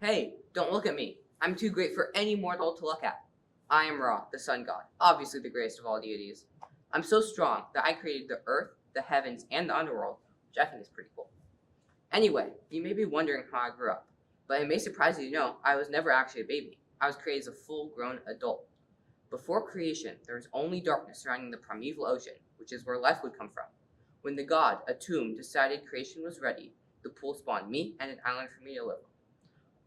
Hey, don't look at me. I'm too great for any mortal to look at. I am Ra, the sun god, obviously the greatest of all deities. I'm so strong that I created the earth, the heavens, and the underworld, which I think is pretty cool. Anyway, you may be wondering how I grew up, but it may surprise you to know I was never actually a baby. I was created as a full-grown adult. Before creation, there was only darkness surrounding the primeval ocean, which is where life would come from. When the god, Atum, decided creation was ready, the pool spawned me and an island for me to live on.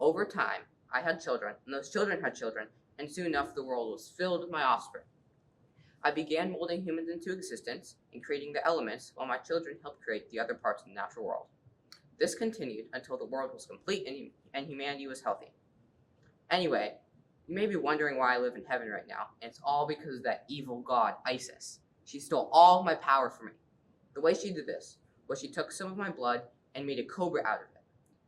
Over time, I had children, and those children had children, and soon enough the world was filled with my offspring. I began molding humans into existence and creating the elements while my children helped create the other parts of the natural world. This continued until the world was complete and humanity was healthy. Anyway, you may be wondering why I live in heaven right now, and it's all because of that evil god, Isis. She stole all of my power from me. The way she did this was she took some of my blood and made a cobra out of it.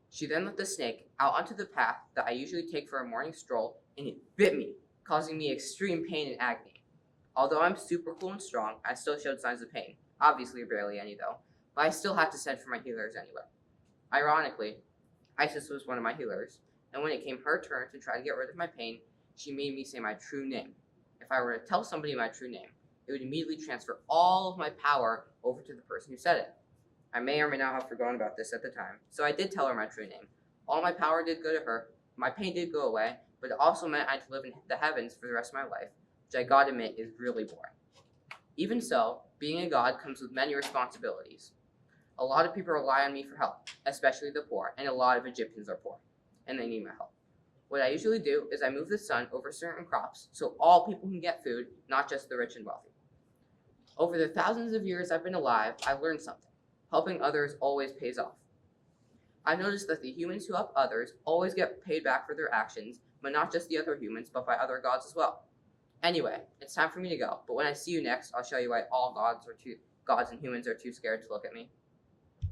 She then let the snake out onto the path that I usually take for a morning stroll, and it bit me, causing me extreme pain and agony. Although I'm super cool and strong, I still showed signs of pain. Obviously barely any though, but I still had to send for my healers anyway. Ironically, Isis was one of my healers, and when it came her turn to try to get rid of my pain, she made me say my true name. If I were to tell somebody my true name, it would immediately transfer all of my power over to the person who said it. I may or may not have forgotten about this at the time, so I did tell her my true name. All my power did go to her, my pain did go away, but it also meant I had to live in the heavens for the rest of my life, which I gotta admit is really boring. Even so, being a god comes with many responsibilities. A lot of people rely on me for help, especially the poor, and a lot of Egyptians are poor, and they need my help. What I usually do is I move the sun over certain crops so all people can get food, not just the rich and wealthy. Over the thousands of years I've been alive, I've learned something. Helping others always pays off. I've noticed that the humans who help others always get paid back for their actions, but not just the other humans, but by other gods as well. Anyway, it's time for me to go, but when I see you next, I'll show you why all gods and humans are too scared to look at me.